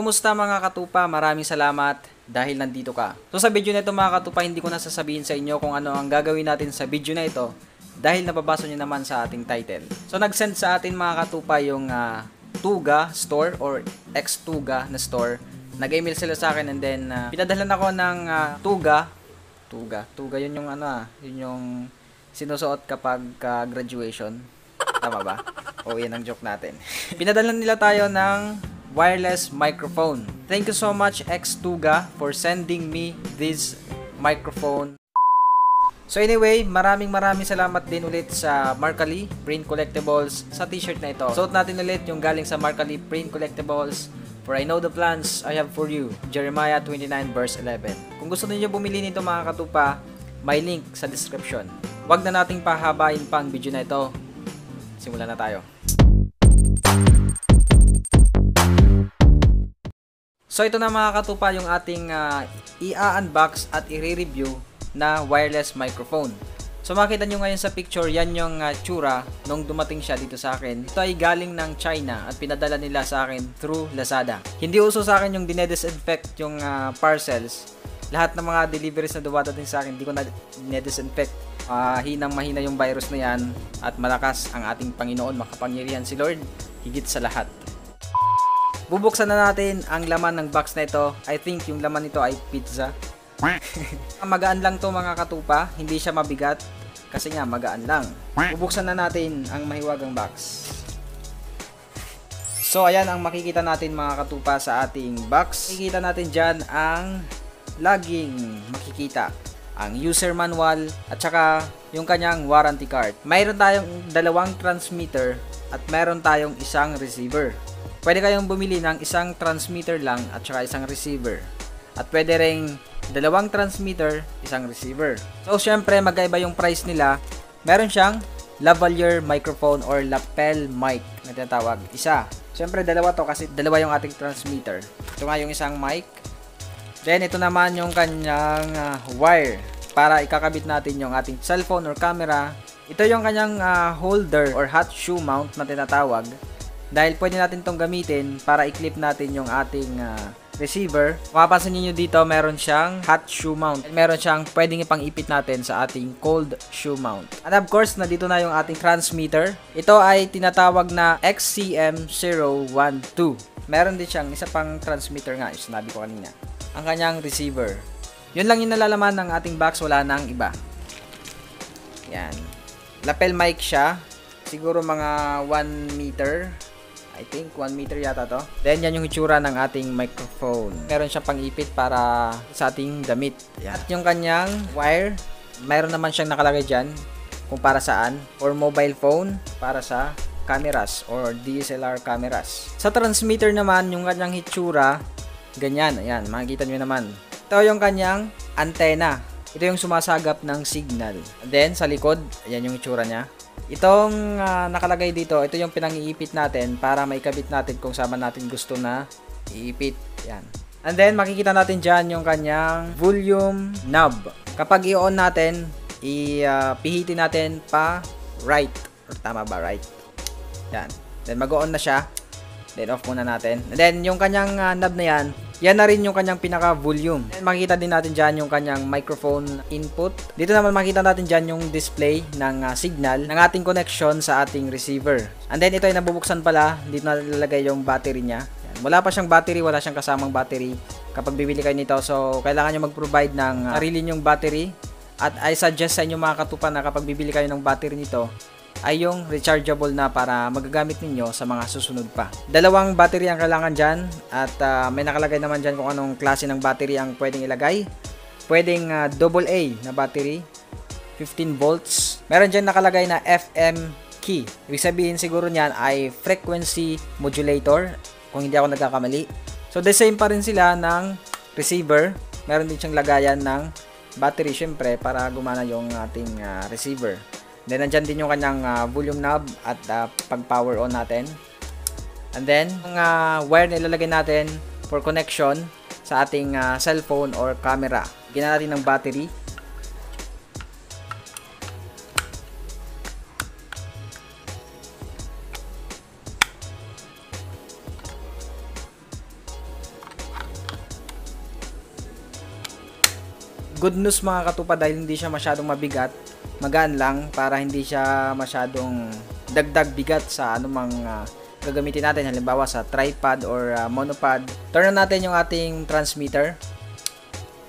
kumusta mga katupa? Maraming salamat dahil nandito ka. So sa video na ito mga katupa, hindi ko na sasabihin sa inyo kung ano ang gagawin natin sa video na ito dahil nababasa nyo naman sa ating title. So nag-send sa atin mga katupa yung Tuga store or ex-Tuga na store. Nag-email sila sa akin and then pinadalhan ako ng Tuga yun yung yun yung sinusuot kapag graduation. Tama ba? O yan ang joke natin. Pinadalhan nila tayo ng wireless microphone. Thank you so much ex-Tuga for sending me this microphone. So anyway, maraming salamat din ulit sa Markali Print Collectibles sa t-shirt na ito. Suot natin ulit yung galing sa Markali Print Collectibles. For I know the plans I have for you. Jeremiah 29 verse 11. Kung gusto niyo bumili nito mga katupa, may link sa description. Wag na nating pahabain pang video na ito. Simulan na tayo. So ito na mga katupa yung ating i-unbox at i-review na wireless microphone. So makita nyo ngayon sa picture, yan yung tsura nung dumating siya dito sa akin. Ito ay galing ng China at pinadala nila sa akin through Lazada. Hindi uso sa akin yung disinfect yung parcels. Lahat ng mga deliveries na dumadating sa akin, hindi ko na disinfect. Hinang-mahina yung virus na yan at malakas ang ating Panginoon, makapangyarihan si Lord, higit sa lahat. Bubuksan na natin ang laman ng box na ito. I think yung laman nito ay pizza. Magaan lang to mga katupa, hindi siya mabigat kasi nga magaan lang. Bubuksan na natin ang mahiwagang box. So ayan ang makikita natin mga katupa sa ating box. Makikita natin dyan ang laging makikita, ang user manual at saka yung kanyang warranty card. Mayroon tayong dalawang transmitter at mayroon tayong isang receiver. Pwede kayong bumili ng isang transmitter lang at saka isang receiver. At pwede ring dalawang transmitter, isang receiver. So syempre magkaiba yung price nila. Meron siyang lavalier microphone or lapel mic na tinatawag. Isa. Syempre dalawa to kasi dalawa yung ating transmitter. Ito nga yung isang mic. Then ito naman yung kanyang wire para ikakabit natin yung ating cellphone or camera. Ito yung kanyang holder or hot shoe mount na tinatawag. Dahil pwede natin itong gamitin para i-clip natin yung ating receiver. Mapapansin niyo dito meron siyang hot shoe mount. Meron siyang pwedeng ipang-ipit natin sa ating cold shoe mount. And of course, nandito na yung ating transmitter. Ito ay tinatawag na XCM012. Meron din siyang isa pang transmitter nga, yung sinabi ko kanina. Ang kanyang receiver. Yun lang yung nalalaman ng ating box, wala nang iba. Yan. Lapel mic siya. Siguro mga 1 meter. I think 1 meter yata to. Then yan yung itsura ng ating microphone. Meron siyang pang-ipit para sa ating damit. Yan. At yung kanyang wire, mayroon naman siyang nakalagay dyan kung para saan. Or mobile phone para sa cameras or DSLR cameras. Sa transmitter naman, yung kanyang itsura, ganyan. Ayan, makikita nyo naman. Ito yung kanyang antena. Ito yung sumasagap ng signal. And then sa likod, ayan yung itsura niya. Itong nakalagay dito, ito yung pinang-iipit natin para maikabit natin kung saan natin gusto na iipit. Yan. And then, makikita natin dyan yung kanyang volume knob. Kapag i-on natin, ipihitin natin pa right. Or tama ba? Right. Yan. Then, mag-on na siya. Then, off muna natin. And then, yung kanyang knob na yan, yan na rin yung kanyang pinaka-volume. Then, makikita din natin dyan yung kanyang microphone input. Dito naman makikita natin dyan yung display ng signal ng ating connection sa ating receiver. And then, ito ay nabubuksan pala. Dito na lalagay yung battery niya. Yan. Wala pa siyang battery, wala siyang kasamang battery kapag bibili kayo nito. So, kailangan nyo mag-provide ng sarili nyong battery. At I suggest sa inyo mga katupa na kapag bibili kayo ng battery nito, ay yung rechargeable na para magagamit ninyo sa mga susunod pa. Dalawang battery ang kailangan dyan at may nakalagay naman dyan kung anong klase ng battery ang pwedeng ilagay. Pwedeng AA na battery, 15 volts. Meron dyan nakalagay na FM key. Ibig sabihin siguro niyan ay frequency modulator kung hindi ako nagkakamali. So the same pa rin sila ng receiver. Meron din siyang lagayan ng battery syempre para gumana yung ating receiver. Then, nandyan din yung kanyang volume knob at pag power on natin. And then, ang wire na ilalagay natin for connection sa ating cellphone or camera. Bigyan natin ng battery. Good news mga katupa dahil hindi siya masyadong mabigat, magaan lang para hindi siya masyadong dagdag bigat sa anumang gagamitin natin, halimbawa sa tripod or monopod. Turn on natin yung ating transmitter.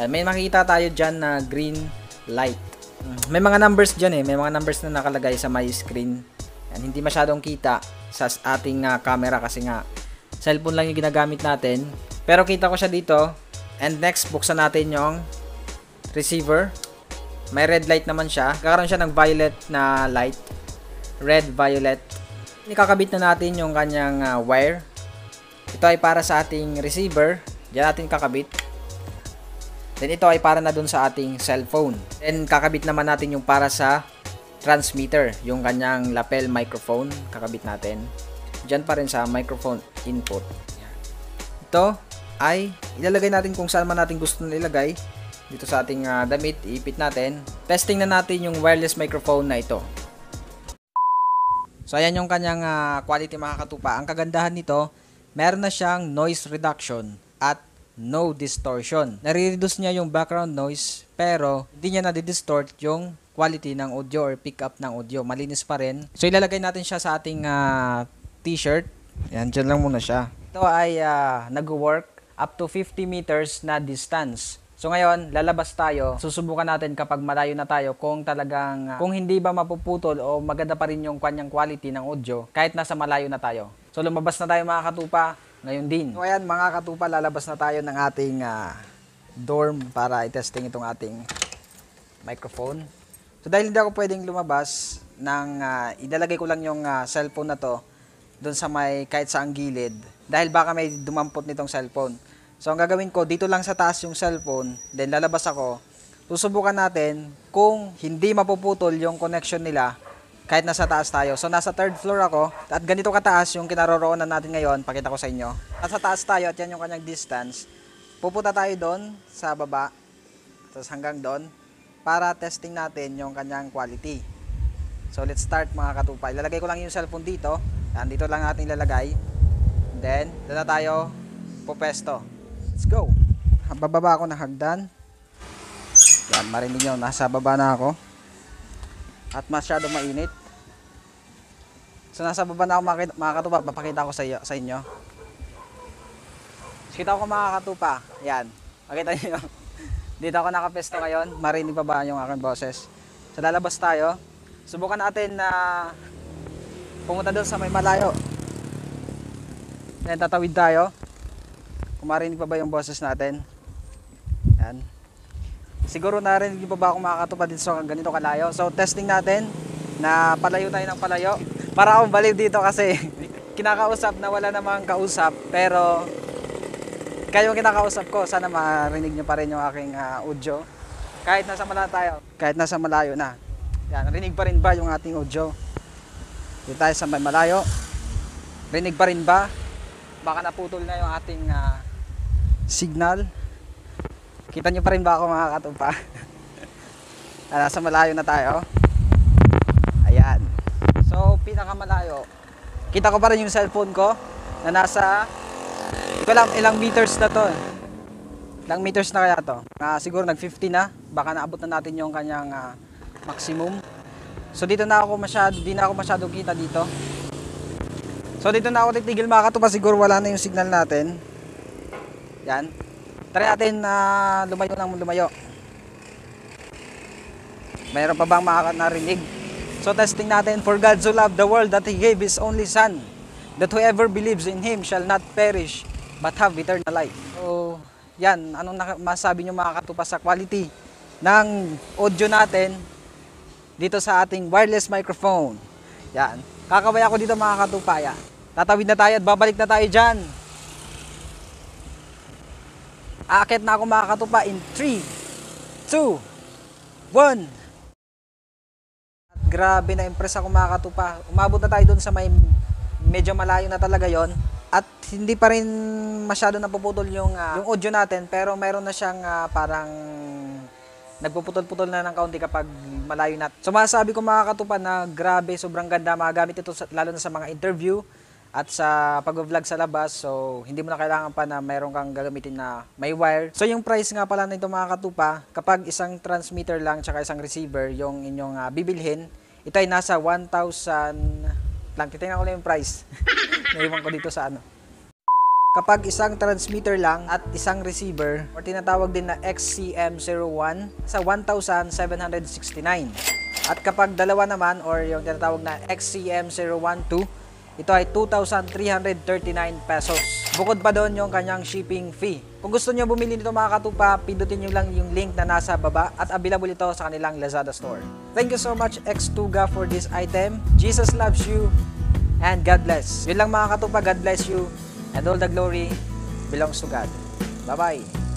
Yan, may makikita tayo dyan na green light. May mga numbers dyan may mga numbers na nakalagay sa my screen. Yan, hindi masyadong kita sa ating camera kasi nga cellphone lang yung ginagamit natin. Pero kita ko siya dito. And next, buksan natin yung receiver. May red light naman siya. Kakaroon siya ng violet na light. Red, violet. Ikakabit na natin yung kanyang wire. Ito ay para sa ating receiver. Diyan natin kakabit. Then ito ay para na dun sa ating cellphone. Then kakabit naman natin yung para sa transmitter. Yung kanyang lapel microphone. Kakabit natin. Diyan pa rin sa microphone input. Ito ay ilalagay natin kung saan man natin gusto na ilagay. Dito sa ating damit, iipit natin. Testing na natin yung wireless microphone na ito. So ayan yung kanyang quality mga katupa. Ang kagandahan nito, meron na siyang noise reduction at no distortion. Nare-reduce niya yung background noise pero hindi niya na-distort yung quality ng audio or pick up ng audio. Malinis pa rin. So ilalagay natin siya sa ating t-shirt. Yan, dyan lang muna siya. Ito ay nag-work up to 50 meters na distance. So ngayon, lalabas tayo. Susubukan natin kapag malayo na tayo kung talagang kung hindi ba mapuputol o maganda pa rin yung kanyang quality ng audio kahit nasa malayo na tayo. So lumabas na tayo mga katupa ngayon din. So ayan mga katupa, lalabas na tayo ng ating dorm para i-testing itong ating microphone. So dahil hindi ako pwedeng lumabas ng idalagay ko lang yung cellphone na to doon sa may kahit saang gilid dahil baka may dumampot nitong cellphone. So, ang gagawin ko, dito lang sa taas yung cellphone, then lalabas ako. Susubukan natin kung hindi mapuputol yung connection nila kahit nasa taas tayo. So, nasa third floor ako at ganito kataas yung kinaroroonan natin ngayon. Pakita ko sa inyo. Nasa taas tayo at yan yung kanyang distance. Pupunta tayo doon sa baba, tapos hanggang doon, para testing natin yung kanyang quality. So, let's start mga katupa. Ilalagay ko lang yung cellphone dito. Yan, dito lang natin ilalagay. Then, doon na tayo pupesto. Let's go. Bababa ako ng hagdan. Yan, marinig nyo. Nasa baba na ako. At masyado mainit. So, nasa baba na ako mga katupa. Papakita ko sa inyo. Kita ko mga katupa. Yan. Makita nyo. Dito ako nakapesto ngayon. Marinig pa ba yung aking boses? So, lalabas tayo. Subukan natin na pumunta doon sa may malayo. Yan, tatawid tayo. Kung marinig pa ba yung boses natin. Yan. Siguro narinig pa ba ako makakatupa dito sa ganito kalayo. So testing natin na palayo tayo ng palayo. Para akong baliw dito kasi kinakausap na wala namang kausap. Pero kayong kinakausap ko, sana marinig nyo pa rin yung aking audio. Kahit nasa malayo tayo. Kahit nasa malayo na. Yan, rinig pa rin ba yung ating audio? Dito tayo sa may malayo. Rinig pa rin ba? Baka naputol na yung ating signal. Kita nyo pa rin ba ako mga katupa? Nasa malayo na tayo. Ayan. So pinakamalayo, kita ko pa rin yung cellphone ko na nasa ilang meters na to. Ilang meters na kaya to? Siguro nag 50 na. Baka naabot na natin yung kanyang maximum. So dito na ako di na ako masyado kita dito. So dito na ako titigil mga katupa. Siguro wala na yung signal natin. Yan. Try natin na lumayo ng lumayo. Mayroon pa bang narinig? So testing natin. For God so loved the world that He gave His only Son, that whoever believes in Him shall not perish but have eternal life. So yan. Anong masabi nyo mga katupa sa quality ng audio natin dito sa ating wireless microphone? Yan. Kakaway ako dito mga katupa. Yan. Tatawid na tayo at babalik na tayo dyan. Aakit na ako mga katupa in 3, 2, 1. Grabe na impress ako mga katupa. Umabot na tayo doon sa may medyo malayo na talaga yon. At hindi pa rin masyado napuputol yung audio natin. Pero meron na siyang parang nagpuputol-putol na ng kaunti kapag malayo na. So masasabi ko mga katupa na grabe, sobrang ganda. Magamit ito lalo na sa mga interview. at sa pag-vlog sa labas. So, hindi mo na kailangan pa na mayroon kang gagamitin na may wire. So, yung price nga pala nito mga katupa, kapag isang transmitter lang tsaka isang receiver yung inyong bibilhin, ito ay nasa 1,000 lang. Titingnan ko lang yung price. Naiwan ko dito sa ano. Kapag isang transmitter lang at isang receiver, or tinatawag din na XCM01, sa 1,769. At kapag dalawa naman, or yung tinatawag na XCM012, ito ay 2,339 pesos. Bukod pa doon yung kanyang shipping fee. Kung gusto nyo bumili nito mga katupa, pindutin nyo lang yung link na nasa baba at available ito sa kanilang Lazada store. Thank you so much X2ga for this item. Jesus loves you and God bless. Yun lang mga katupa, God bless you and all the glory belongs to God. Bye-bye.